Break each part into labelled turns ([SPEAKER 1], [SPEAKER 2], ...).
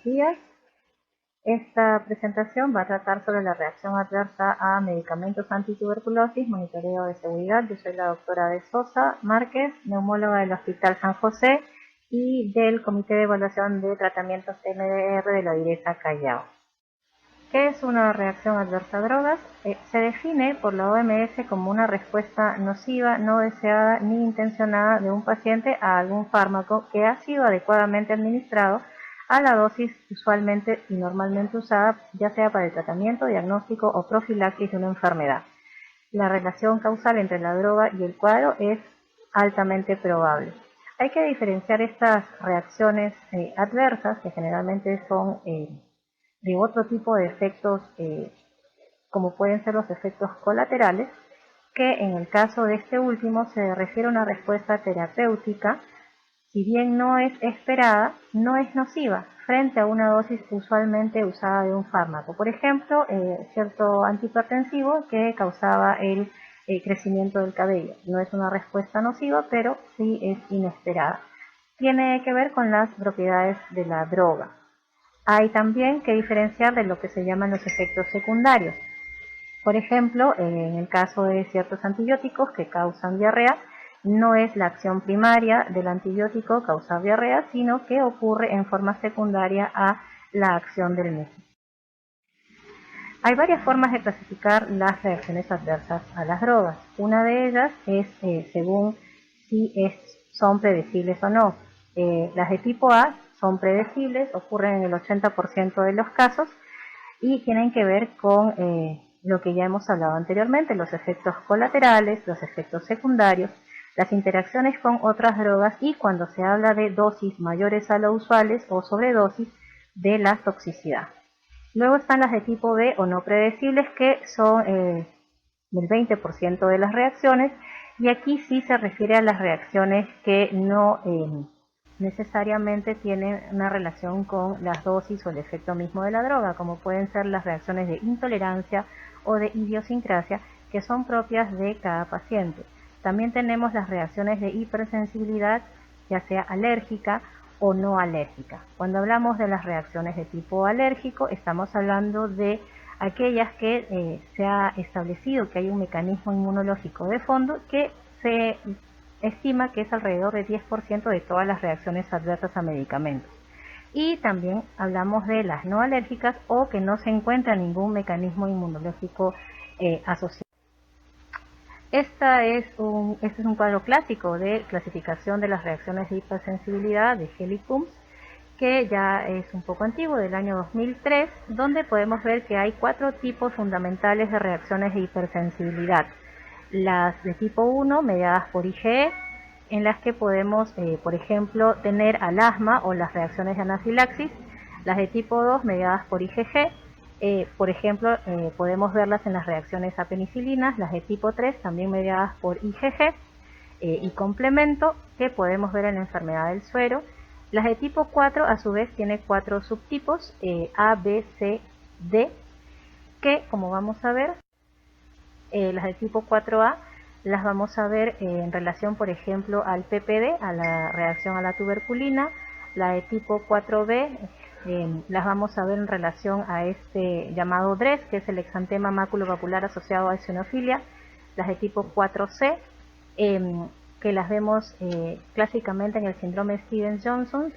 [SPEAKER 1] buenos días. Esta presentación va a tratar sobre la reacción adversa a medicamentos antituberculosis, monitoreo de seguridad. Yo soy la doctora de Sosa Márquez, neumóloga del Hospital San José y del Comité de Evaluación de Tratamientos MDR de la DIRESA Callao. ¿Qué es una reacción adversa a drogas? Se define por la OMS como una respuesta nociva, no deseada ni intencionada de un paciente a algún fármaco que ha sido adecuadamente administrado a la dosis usualmente y normalmente usada, ya sea para el tratamiento, diagnóstico o profilaxis de una enfermedad. La relación causal entre la droga y el cuadro es altamente probable. Hay que diferenciar estas reacciones adversas, que generalmente son de otro tipo de efectos, como pueden ser los efectos colaterales, que en el caso de este último se refiere a una respuesta terapéutica, si bien no es esperada, no es nociva frente a una dosis usualmente usada de un fármaco. Por ejemplo, cierto antihipertensivo que causaba el crecimiento del cabello. No es una respuesta nociva, pero sí es inesperada. Tiene que ver con las propiedades de la droga. Hay también que diferenciar de lo que se llaman los efectos secundarios. Por ejemplo, en el caso de ciertos antibióticos que causan diarrea, no es la acción primaria del antibiótico causar diarrea, sino que ocurre en forma secundaria a la acción del mismo. Hay varias formas de clasificar las reacciones adversas a las drogas. Una de ellas es según si son predecibles o no. Las de tipo A son predecibles, ocurren en el 80% de los casos y tienen que ver con lo que ya hemos hablado anteriormente, los efectos colaterales, los efectos secundarios, las interacciones con otras drogas y cuando se habla de dosis mayores a lo usuales o sobredosis de la toxicidad. Luego están las de tipo B o no predecibles, que son el 20% de las reacciones, y aquí sí se refiere a las reacciones que no necesariamente tienen una relación con las dosis o el efecto mismo de la droga, como pueden ser las reacciones de intolerancia o de idiosincrasia, que son propias de cada paciente. También tenemos las reacciones de hipersensibilidad, ya sea alérgica o no alérgica. Cuando hablamos de las reacciones de tipo alérgico, estamos hablando de aquellas que se ha establecido que hay un mecanismo inmunológico de fondo que se estima que es alrededor del 10% de todas las reacciones adversas a medicamentos. Y también hablamos de las no alérgicas o que no se encuentra ningún mecanismo inmunológico asociado. Este es un cuadro clásico de clasificación de las reacciones de hipersensibilidad de Helicums, que ya es un poco antiguo, del año 2003, donde podemos ver que hay 4 tipos fundamentales de reacciones de hipersensibilidad. Las de tipo 1, mediadas por IgE, en las que podemos, por ejemplo, tener al asma o las reacciones de anafilaxis. Las de tipo 2, mediadas por IgG, por ejemplo, podemos verlas en las reacciones a penicilinas. Las de tipo 3, también mediadas por IgG y complemento, que podemos ver en la enfermedad del suero. Las de tipo 4, a su vez, tiene 4 subtipos, A, B, C, D, que, como vamos a ver, las de tipo 4A las vamos a ver en relación, por ejemplo, al PPD, a la reacción a la tuberculina. La de tipo 4B las vamos a ver en relación a este llamado DRES, que es el exantema maculopapular asociado a eosinofilia. Las de tipo 4C, que las vemos clásicamente en el síndrome Stevens-Johnson,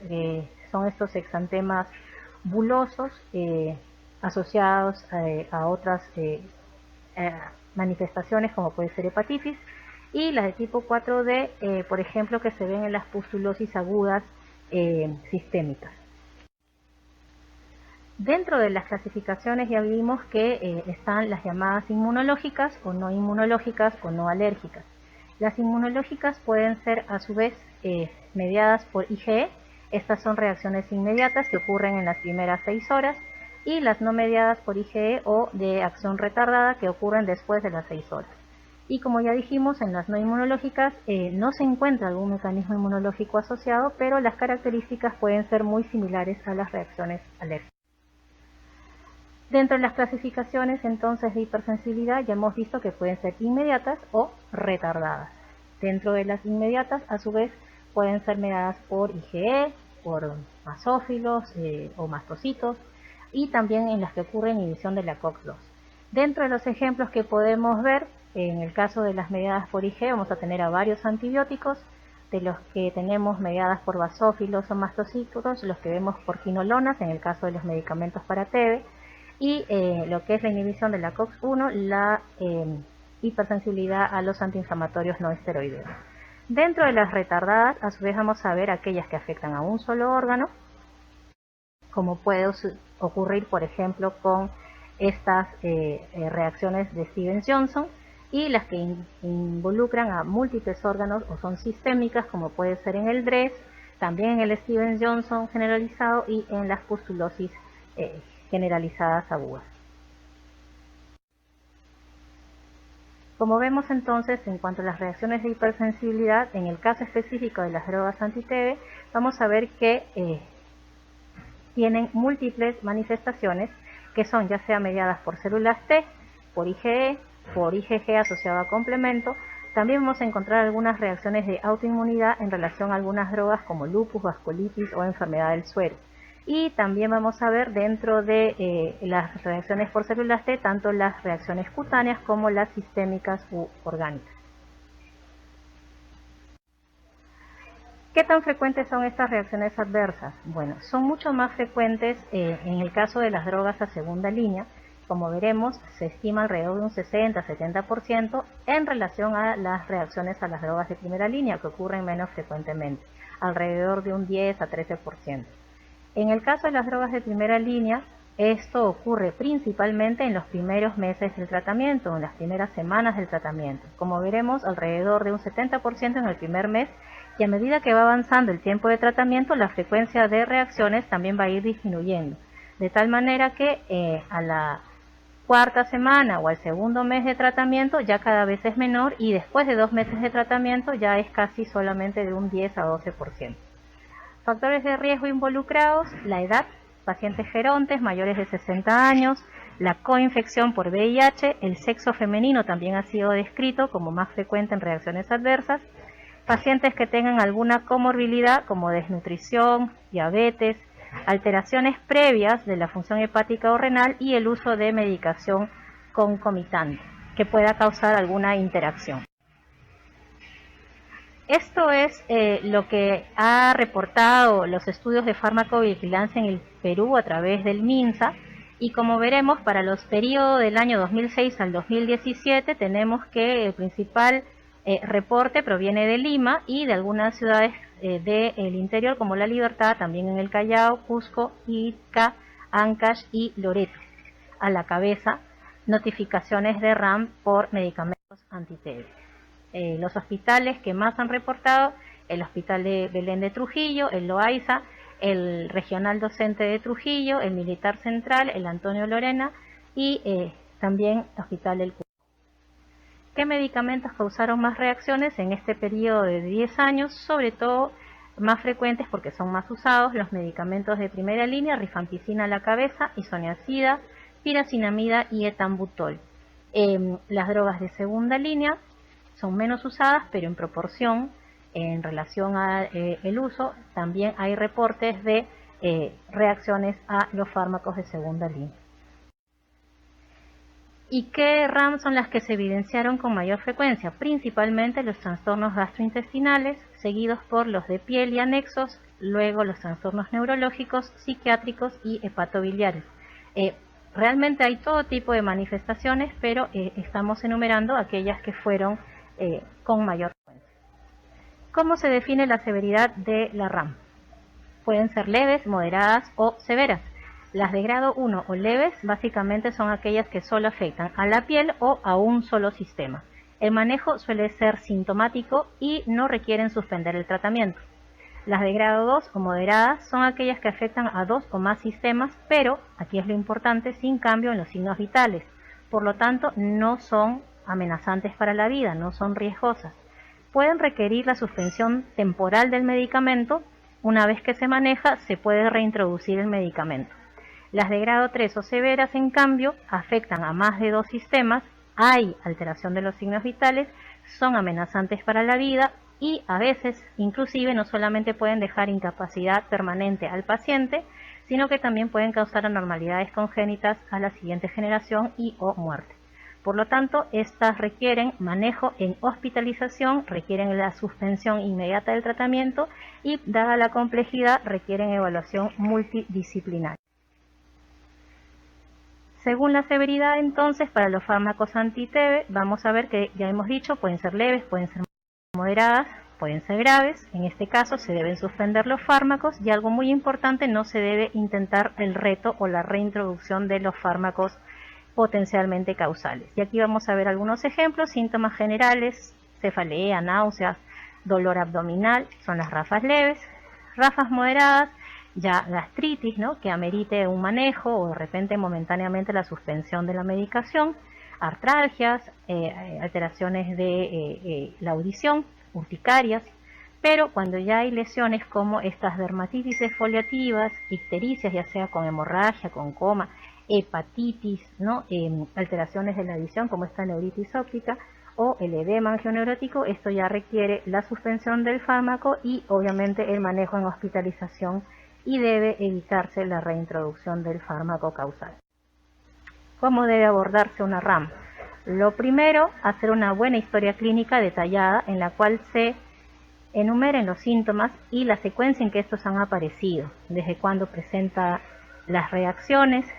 [SPEAKER 1] son estos exantemas bulosos asociados a otras manifestaciones como puede ser hepatitis, y las de tipo 4D, por ejemplo, que se ven en las pustulosis agudas sistémicas. Dentro de las clasificaciones ya vimos que están las llamadas inmunológicas o no alérgicas. Las inmunológicas pueden ser a su vez mediadas por IgE. Estas son reacciones inmediatas que ocurren en las primeras 6 horas, y las no mediadas por IgE o de acción retardada, que ocurren después de las 6 horas. Y como ya dijimos, en las no inmunológicas no se encuentra algún mecanismo inmunológico asociado, pero las características pueden ser muy similares a las reacciones alérgicas. Dentro de las clasificaciones entonces de hipersensibilidad ya hemos visto que pueden ser inmediatas o retardadas. Dentro de las inmediatas, a su vez, pueden ser mediadas por IgE, por basófilos o mastocitos, y también en las que ocurre inhibición de la COX-2. Dentro de los ejemplos que podemos ver, en el caso de las mediadas por Ig vamos a tener a varios antibióticos, de los que tenemos mediadas por basófilos o mastocitos, los que vemos por quinolonas en el caso de los medicamentos para TB, y lo que es la inhibición de la COX-1, la hipersensibilidad a los antiinflamatorios no esteroideos. Dentro de las retardadas, a su vez vamos a ver aquellas que afectan a un solo órgano, como puede ocurrir, por ejemplo, con estas reacciones de Stevens-Johnson, y las que involucran a múltiples órganos o son sistémicas, como puede ser en el DRESS, también en el Stevens-Johnson generalizado y en las pustulosis generalizadas agudas. Como vemos entonces, en cuanto a las reacciones de hipersensibilidad, en el caso específico de las drogas anti-TB, vamos a ver que tienen múltiples manifestaciones que son ya sea mediadas por células T, por IgE, por IgG asociado a complemento. También vamos a encontrar algunas reacciones de autoinmunidad en relación a algunas drogas como lupus, vasculitis o enfermedad del suero. Y también vamos a ver dentro de las reacciones por células T, tanto las reacciones cutáneas como las sistémicas u orgánicas. ¿Qué tan frecuentes son estas reacciones adversas? Bueno, son mucho más frecuentes en el caso de las drogas a segunda línea. Como veremos, se estima alrededor de un 60-70% en relación a las reacciones a las drogas de primera línea, que ocurren menos frecuentemente, alrededor de un 10-13%. En el caso de las drogas de primera línea, esto ocurre principalmente en los primeros meses del tratamiento, en las primeras semanas del tratamiento. Como veremos, alrededor de un 70% en el primer mes, y a medida que va avanzando el tiempo de tratamiento, la frecuencia de reacciones también va a ir disminuyendo, de tal manera que a la cuarta semana o al segundo mes de tratamiento ya cada vez es menor, y después de 2 meses de tratamiento ya es casi solamente de un 10-12%. Factores de riesgo involucrados: la edad, pacientes gerontes mayores de 60 años, la coinfección por VIH, el sexo femenino también ha sido descrito como más frecuente en reacciones adversas, pacientes que tengan alguna comorbilidad como desnutrición, diabetes, alteraciones previas de la función hepática o renal y el uso de medicación concomitante que pueda causar alguna interacción. Esto es lo que ha reportado los estudios de farmacovigilancia en el Perú a través del MINSA, y como veremos, para los periodos del año 2006 al 2017 tenemos que el principal reporte proviene de Lima y de algunas ciudades del interior como La Libertad, también en el Callao, Cusco, Ica, Ancash y Loreto. A la cabeza, notificaciones de RAM por medicamentos anti-TB. Los hospitales que más han reportado: el Hospital de Belén de Trujillo, el Loaiza, el Regional Docente de Trujillo, el Militar Central, el Antonio Lorena y también el Hospital del Cusco. ¿Qué medicamentos causaron más reacciones en este periodo de 10 años? Sobre todo más frecuentes, porque son más usados, los medicamentos de primera línea: rifampicina a la cabeza, isoniazida, piracinamida y etambutol. Las drogas de segunda línea son menos usadas, pero en proporción, en relación al uso, también hay reportes de reacciones a los fármacos de segunda línea. ¿Y qué RAM son las que se evidenciaron con mayor frecuencia? Principalmente los trastornos gastrointestinales, seguidos por los de piel y anexos, luego los trastornos neurológicos, psiquiátricos y hepatobiliares. Realmente hay todo tipo de manifestaciones, pero estamos enumerando aquellas que fueron con mayor frecuencia. ¿Cómo se define la severidad de la RAM? Pueden ser leves, moderadas o severas. Las de grado 1 o leves básicamente son aquellas que solo afectan a la piel o a un solo sistema. El manejo suele ser sintomático y no requieren suspender el tratamiento. Las de grado 2 o moderadas son aquellas que afectan a 2 o más sistemas, pero, aquí es lo importante, sin cambio en los signos vitales. Por lo tanto, no son amenazantes para la vida, no son riesgosas. Pueden requerir la suspensión temporal del medicamento. Una vez que se maneja, se puede reintroducir el medicamento. Las de grado 3 o severas, en cambio, afectan a más de 2 sistemas, hay alteración de los signos vitales, son amenazantes para la vida y a veces inclusive no solamente pueden dejar incapacidad permanente al paciente, sino que también pueden causar anormalidades congénitas a la siguiente generación y o muerte. Por lo tanto, estas requieren manejo en hospitalización, requieren la suspensión inmediata del tratamiento y, dada la complejidad, requieren evaluación multidisciplinaria. Según la severidad, entonces, para los fármacos anti-TB, vamos a ver que ya hemos dicho, pueden ser leves, pueden ser moderadas, pueden ser graves. En este caso se deben suspender los fármacos y algo muy importante, no se debe intentar el reto o la reintroducción de los fármacos potencialmente causales. Y aquí vamos a ver algunos ejemplos: síntomas generales, cefalea, náuseas, dolor abdominal, son las RAFAs leves. RAFAs moderadas, ya gastritis, ¿no?, que amerite un manejo o de repente momentáneamente la suspensión de la medicación. Artralgias, alteraciones de la audición, urticarias. Pero cuando ya hay lesiones como estas dermatitis exfoliativas, ictericias, ya sea con hemorragia, con coma, hepatitis, ¿no?, alteraciones de la visión como esta neuritis óptica o el edema angioneurótico, esto ya requiere la suspensión del fármaco y obviamente el manejo en hospitalización, y debe evitarse la reintroducción del fármaco causal. ¿Cómo debe abordarse una RAM? Lo primero, hacer una buena historia clínica detallada en la cual se enumeren los síntomas y la secuencia en que estos han aparecido, desde cuándo presenta las reacciones,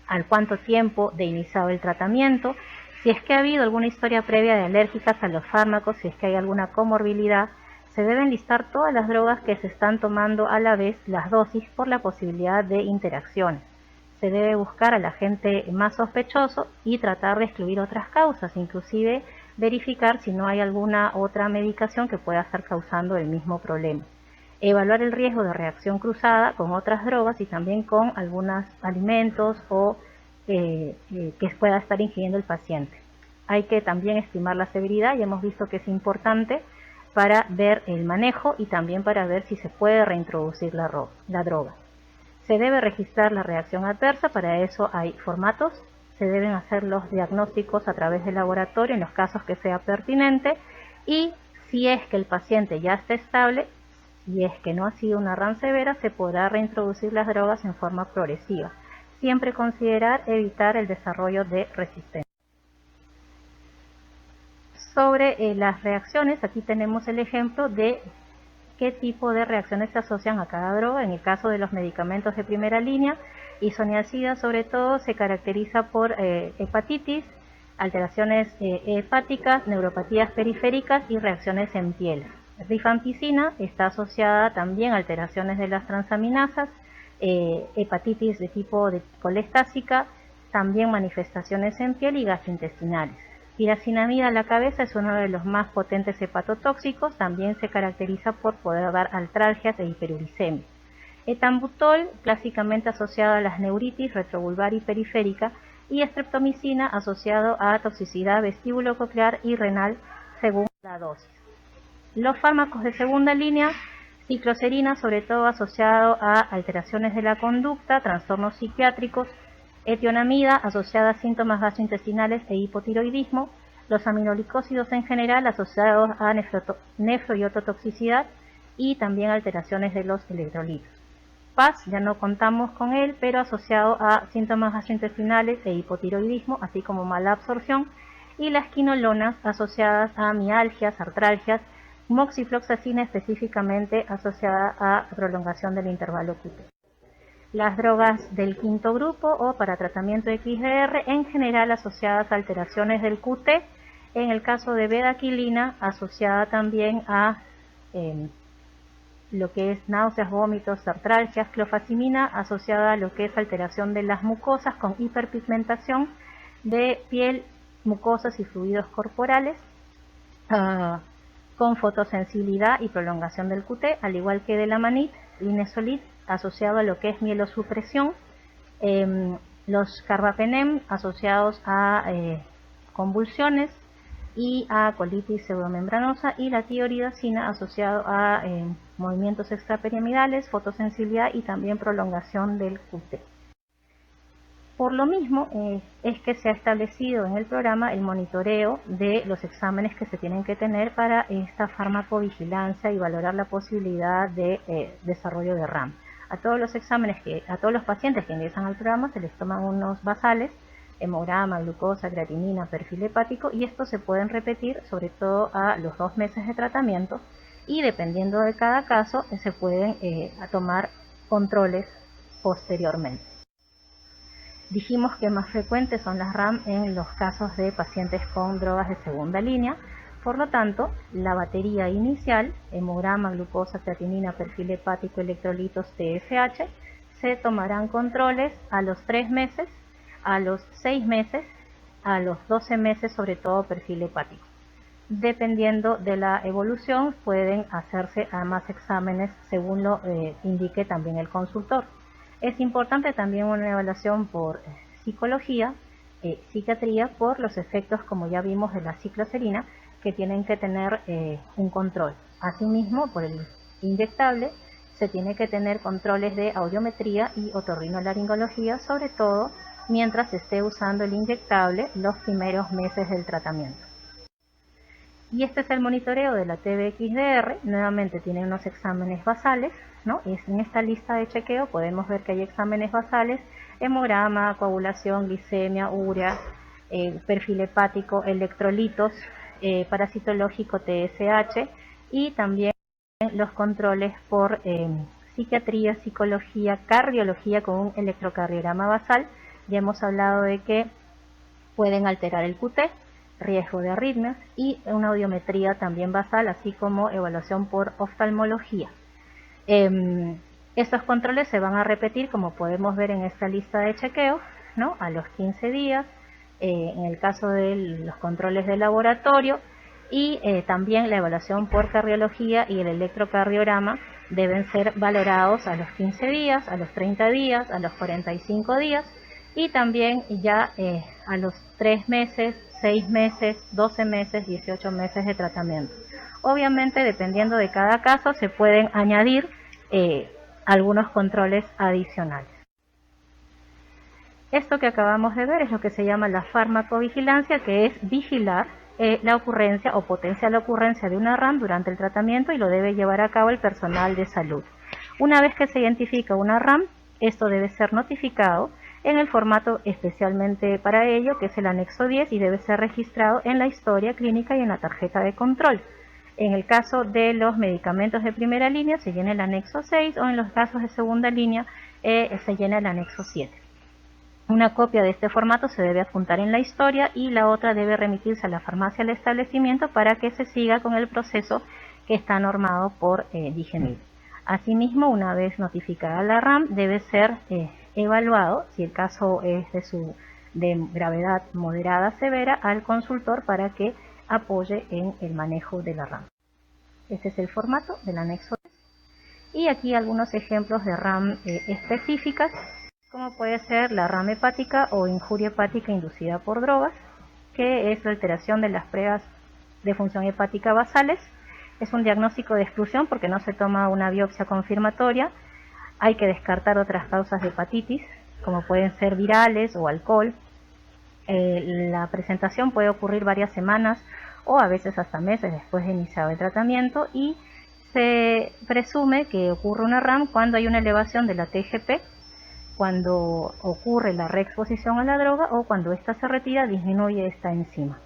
[SPEAKER 1] al cuánto tiempo de iniciado el tratamiento, si es que ha habido alguna historia previa de alérgicas a los fármacos, si es que hay alguna comorbilidad. Se deben listar todas las drogas que se están tomando a la vez, las dosis, por la posibilidad de interacciones. Se debe buscar al agente más sospechoso y tratar de excluir otras causas, inclusive verificar si no hay alguna otra medicación que pueda estar causando el mismo problema. Evaluar el riesgo de reacción cruzada con otras drogas y también con algunos alimentos o que pueda estar ingiriendo el paciente. Hay que también estimar la severidad, y hemos visto que es importante para ver el manejo y también para ver si se puede reintroducir la droga. Se debe registrar la reacción adversa, para eso hay formatos. Se deben hacer los diagnósticos a través del laboratorio en los casos que sea pertinente, y si es que el paciente ya está estable, si es que no ha sido una RAM severa, se podrá reintroducir las drogas en forma progresiva. Siempre considerar evitar el desarrollo de resistencia. Sobre las reacciones, aquí tenemos el ejemplo de qué tipo de reacciones se asocian a cada droga. En el caso de los medicamentos de primera línea, isoniazida sobre todo se caracteriza por hepatitis, alteraciones hepáticas, neuropatías periféricas y reacciones en piel. Rifampicina está asociada también a alteraciones de las transaminasas, hepatitis de tipo colestásica, también manifestaciones en piel y gastrointestinales. Piracinamida a la cabeza es uno de los más potentes hepatotóxicos, también se caracteriza por poder dar artralgias e hiperuricemia. Etambutol, clásicamente asociado a las neuritis retrovulvar y periférica, y estreptomicina asociado a toxicidad vestíbulo-coclear y renal según la dosis. Los fármacos de segunda línea, cicloserina sobre todo asociado a alteraciones de la conducta, trastornos psiquiátricos, etionamida asociada a síntomas gastrointestinales e hipotiroidismo, los aminoglicósidos en general asociados a nefro y ototoxicidad y también alteraciones de los electrolitos. PAS ya no contamos con él, pero asociado a síntomas gastrointestinales e hipotiroidismo, así como mala absorción, y las quinolonas asociadas a mialgias, artralgias, moxifloxacina específicamente asociada a prolongación del intervalo QT. Las drogas del quinto grupo o para tratamiento XDR, en general asociadas a alteraciones del QT, en el caso de bedaquilina asociada también a lo que es náuseas, vómitos, artralgias, clofazimina asociada a lo que es alteración de las mucosas con hiperpigmentación de piel, mucosas y fluidos corporales, con fotosensibilidad y prolongación del QT, al igual que de la manit, linezolid, asociado a lo que es mielosupresión, los carbapenem asociados a convulsiones y a colitis pseudomembranosa, y la tioridazina asociado a movimientos extrapiramidales, fotosensibilidad y también prolongación del QT. Por lo mismo, es que se ha establecido en el programa el monitoreo de los exámenes que se tienen que tener para esta farmacovigilancia y valorar la posibilidad de desarrollo de RAM. A todos los pacientes que ingresan al programa se les toman unos basales, hemograma, glucosa, creatinina, perfil hepático, y estos se pueden repetir sobre todo a los 2 meses de tratamiento, y dependiendo de cada caso se pueden tomar controles posteriormente. Dijimos que más frecuentes son las RAM en los casos de pacientes con drogas de segunda línea. Por lo tanto, la batería inicial, hemograma, glucosa, creatinina, perfil hepático, electrolitos, TSH, se tomarán controles a los 3 meses, a los 6 meses, a los 12 meses, sobre todo perfil hepático. Dependiendo de la evolución, pueden hacerse más exámenes según lo indique también el consultor. Es importante también una evaluación por psicología, psiquiatría, por los efectos, como ya vimos, de la cicloserina, que tienen que tener un control. Asimismo, por el inyectable, se tiene que tener controles de audiometría y otorrinolaringología, sobre todo mientras se esté usando el inyectable los primeros meses del tratamiento. Y este es el monitoreo de la TBXDR. Nuevamente tiene unos exámenes basales, ¿no? Y en esta lista de chequeo podemos ver que hay exámenes basales: hemograma, coagulación, glicemia, urea, perfil hepático, electrolitos, parasitológico, TSH, y también los controles por psiquiatría, psicología, cardiología con un electrocardiograma basal. Ya hemos hablado de que pueden alterar el QT, riesgo de arritmias, y una audiometría también basal, así como evaluación por oftalmología. Estos controles se van a repetir, como podemos ver en esta lista de chequeo, ¿no? A los 15 días, en el caso de los controles de laboratorio, y también la evaluación por cardiología y el electrocardiograma deben ser valorados a los 15 días, a los 30 días, a los 45 días, y también ya a los 3 meses, 6 meses, 12 meses, 18 meses de tratamiento. Obviamente, dependiendo de cada caso, se pueden añadir algunos controles adicionales. Esto que acabamos de ver es lo que se llama la farmacovigilancia, que es vigilar la ocurrencia o potencial ocurrencia de una RAM durante el tratamiento, y lo debe llevar a cabo el personal de salud. Una vez que se identifica una RAM, esto debe ser notificado en el formato especialmente para ello, que es el anexo 10, y debe ser registrado en la historia clínica y en la tarjeta de control. En el caso de los medicamentos de primera línea se llena el anexo 6, o en los casos de segunda línea se llena el anexo 7. Una copia de este formato se debe adjuntar en la historia, y la otra debe remitirse a la farmacia del establecimiento para que se siga con el proceso que está normado por Digemid. Asimismo, una vez notificada la RAM, debe ser evaluado, si el caso es de gravedad moderada severa, al consultor para que apoye en el manejo de la RAM. Este es el formato del anexo 3. Y aquí algunos ejemplos de RAM específicas, como puede ser la RAM hepática o injuria hepática inducida por drogas, que es la alteración de las pruebas de función hepática basales. Es un diagnóstico de exclusión porque no se toma una biopsia confirmatoria. Hay que descartar otras causas de hepatitis, como pueden ser virales o alcohol. La presentación puede ocurrir varias semanas o a veces hasta meses después de iniciado el tratamiento, y se presume que ocurre una RAM cuando hay una elevación de la TGP, cuando ocurre la reexposición a la droga, o cuando ésta se retira, disminuye esta enzima.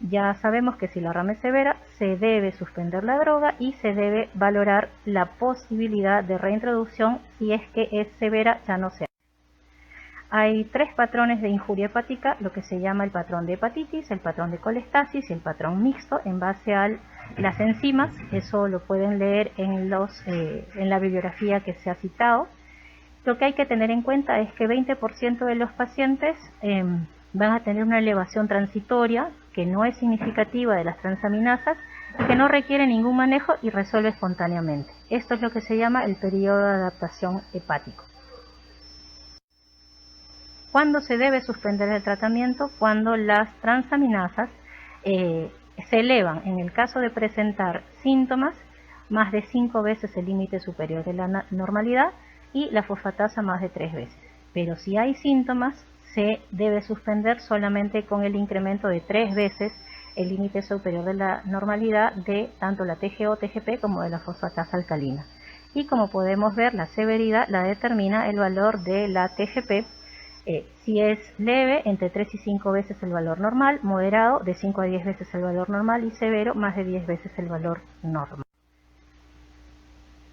[SPEAKER 1] Ya sabemos que si la RAM es severa, se debe suspender la droga y se debe valorar la posibilidad de reintroducción si es que es severa, ya no se hace. Hay 3 patrones de injuria hepática, lo que se llama el patrón de hepatitis, el patrón de colestasis y el patrón mixto, en base a las enzimas. Eso lo pueden leer en la bibliografía que se ha citado. Lo que hay que tener en cuenta es que 20% de los pacientes van a tener una elevación transitoria que no es significativa de las transaminasas y que no requiere ningún manejo y resuelve espontáneamente. Esto es lo que se llama el periodo de adaptación hepático. ¿Cuándo se debe suspender el tratamiento? Cuando las transaminasas se elevan, en el caso de presentar síntomas, más de 5 veces el límite superior de la normalidad, y la fosfatasa más de 3 veces. Pero si hay síntomas, se debe suspender solamente con el incremento de 3 veces el límite superior de la normalidad de tanto la TGO, TGP como de la fosfatasa alcalina. Y como podemos ver, la severidad la determina el valor de la TGP. Si es leve, entre 3 y 5 veces el valor normal, moderado, de 5 a 10 veces el valor normal, y severo, más de 10 veces el valor normal.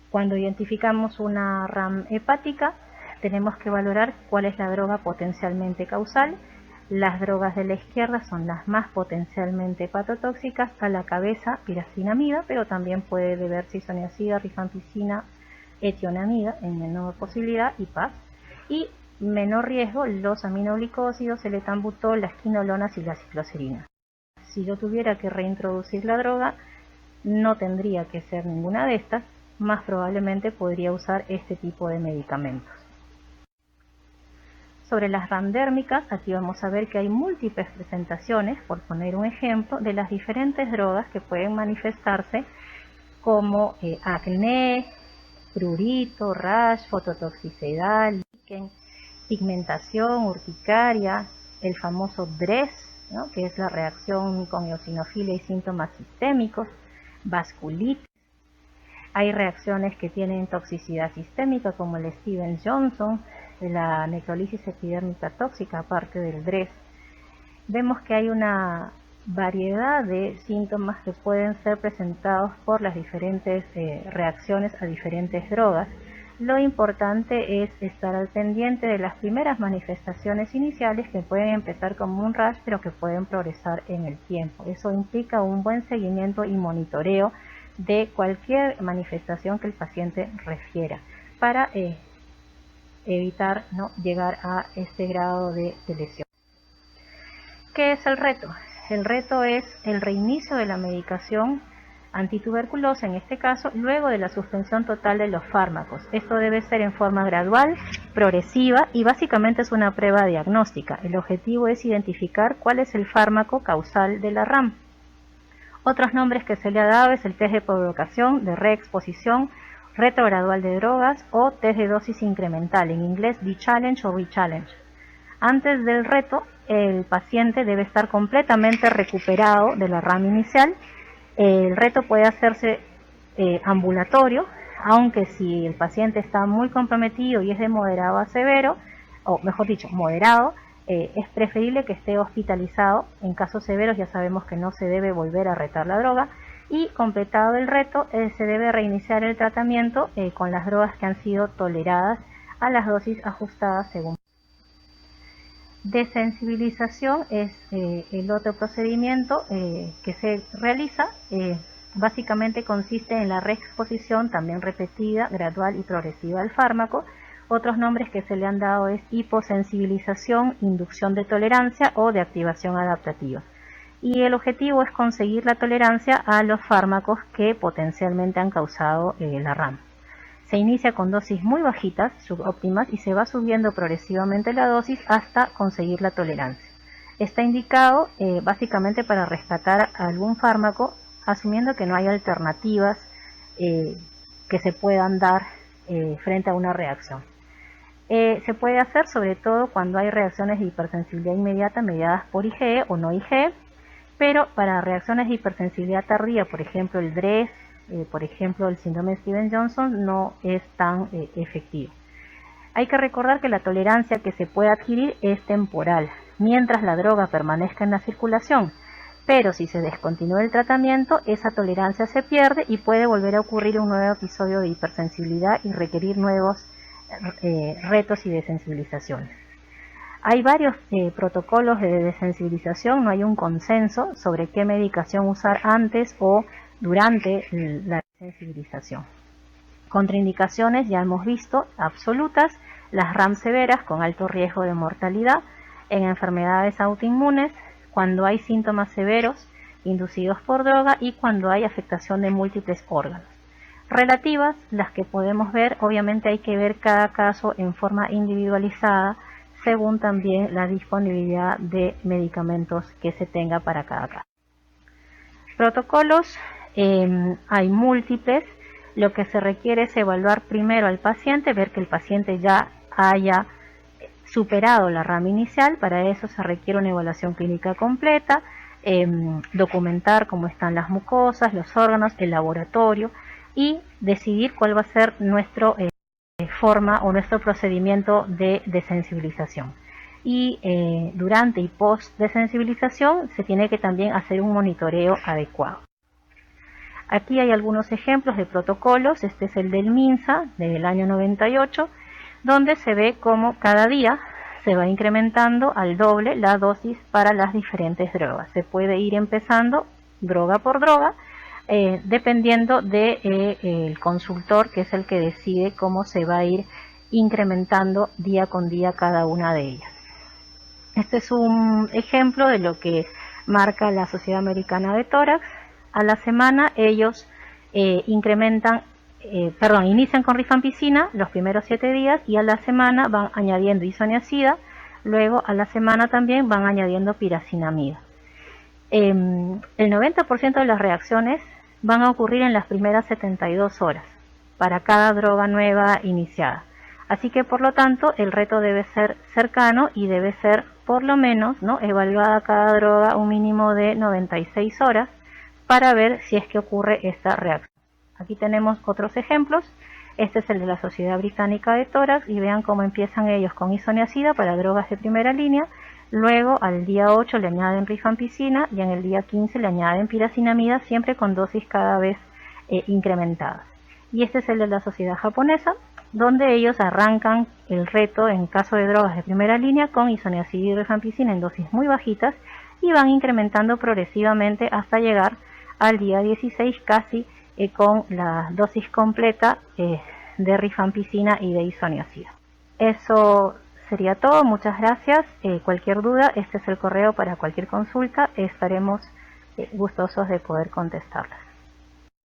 [SPEAKER 1] Cuando identificamos una RAM hepática, tenemos que valorar cuál es la droga potencialmente causal. Las drogas de la izquierda son las más potencialmente hepatotóxicas, a la cabeza piracinamida, pero también puede deberse isoniazida, rifampicina, etionamida en menor posibilidad y PAS. Y menor riesgo los aminoglicósidos, el etambutol, las quinolonas y la cicloserina. Si yo tuviera que reintroducir la droga, no tendría que ser ninguna de estas, más probablemente podría usar este tipo de medicamentos. Sobre las RAM dérmicas, aquí vamos a ver que hay múltiples presentaciones, por poner un ejemplo, de las diferentes drogas que pueden manifestarse como acné, prurito, rash, fototoxicidad, líquen, pigmentación, urticaria, el famoso DRESS, ¿no?, que es la reacción con eosinofilia y síntomas sistémicos, vasculitis. Hay reacciones que tienen toxicidad sistémica como el Stevens-Johnson, la necrolisis epidérmica tóxica, aparte del DRESS. Vemos que hay una variedad de síntomas que pueden ser presentados por las diferentes reacciones a diferentes drogas. Lo importante es estar al pendiente de las primeras manifestaciones iniciales, que pueden empezar como un rash, pero que pueden progresar en el tiempo. Eso implica un buen seguimiento y monitoreo de cualquier manifestación que el paciente refiera para evitar llegar a este grado de lesión. ¿Qué es el reto? El reto es el reinicio de la medicación antituberculosa, en este caso, luego de la suspensión total de los fármacos. Esto debe ser en forma gradual, progresiva, y básicamente es una prueba diagnóstica. El objetivo es identificar cuál es el fármaco causal de la RAM. Otros nombres que se le ha dado es el test de provocación, de reexposición, retrogradual de drogas o test de dosis incremental, en inglés D-Challenge o Re-Challenge. Antes del reto, el paciente debe estar completamente recuperado de la RAM inicial. El reto puede hacerse ambulatorio, aunque si el paciente está muy comprometido y es de moderado a severo, o mejor dicho, moderado, es preferible que esté hospitalizado. En casos severos ya sabemos que no se debe volver a retar la droga, y completado el reto se debe reiniciar el tratamiento con las drogas que han sido toleradas a las dosis ajustadas según. Desensibilización es el otro procedimiento que se realiza. Básicamente consiste en la reexposición también repetida, gradual y progresiva al fármaco. Otros nombres que se le han dado es hiposensibilización, inducción de tolerancia o de activación adaptativa. Y el objetivo es conseguir la tolerancia a los fármacos que potencialmente han causado la RAM. Se inicia con dosis muy bajitas, subóptimas, y se va subiendo progresivamente la dosis hasta conseguir la tolerancia. Está indicado básicamente para rescatar algún fármaco, asumiendo que no hay alternativas que se puedan dar frente a una reacción. Se puede hacer sobre todo cuando hay reacciones de hipersensibilidad inmediata mediadas por IgE o no IgE, pero para reacciones de hipersensibilidad tardía, por ejemplo el DRESS, por ejemplo el síndrome de Stevens-Johnson, no es tan efectivo. Hay que recordar que la tolerancia que se puede adquirir es temporal, mientras la droga permanezca en la circulación, pero si se descontinúa el tratamiento, esa tolerancia se pierde y puede volver a ocurrir un nuevo episodio de hipersensibilidad y requerir nuevos retos y desensibilizaciones. Hay varios protocolos de desensibilización, no hay un consenso sobre qué medicación usar antes o durante la desensibilización. Contraindicaciones ya hemos visto, absolutas: las RAM severas con alto riesgo de mortalidad, en enfermedades autoinmunes, cuando hay síntomas severos inducidos por droga y cuando hay afectación de múltiples órganos. Relativas, las que podemos ver, obviamente hay que ver cada caso en forma individualizada, según también la disponibilidad de medicamentos que se tenga para cada caso. Protocolos, hay múltiples. Lo que se requiere es evaluar primero al paciente, ver que el paciente ya haya superado la rama inicial. Para eso se requiere una evaluación clínica completa, documentar cómo están las mucosas, los órganos, el laboratorio y decidir cuál va a ser nuestra forma o nuestro procedimiento de desensibilización. Y durante y post desensibilización se tiene que también hacer un monitoreo adecuado. Aquí hay algunos ejemplos de protocolos. Este es el del MINSA del año 98, donde se ve cómo cada día se va incrementando al doble la dosis para las diferentes drogas. Se puede ir empezando droga por droga, dependiendo del consultor, que es el que decide cómo se va a ir incrementando día con día cada una de ellas. Este es un ejemplo de lo que marca la Sociedad Americana de Tórax. A la semana ellos inician con rifampicina los primeros 7 días y a la semana van añadiendo isoniazida, luego a la semana también van añadiendo piracinamida. El 90% de las reacciones van a ocurrir en las primeras 72 horas para cada droga nueva iniciada. Así que por lo tanto el reto debe ser cercano y debe ser por lo menos, ¿no?, evaluada cada droga un mínimo de 96 horas para ver si es que ocurre esta reacción. Aquí tenemos otros ejemplos. Este es el de la Sociedad Británica de Tórax y vean cómo empiezan ellos con isoniazida para drogas de primera línea. Luego al día 8 le añaden rifampicina y en el día 15 le añaden piracinamida, siempre con dosis cada vez incrementadas. Y este es el de la Sociedad Japonesa, donde ellos arrancan el reto en caso de drogas de primera línea con isoniazida y rifampicina en dosis muy bajitas y van incrementando progresivamente hasta llegar al día 16 casi con la dosis completa de rifampicina y de isoniazida. Eso sería todo. Muchas gracias. Cualquier duda, este es el correo para cualquier consulta. Estaremos gustosos de poder contestarlas.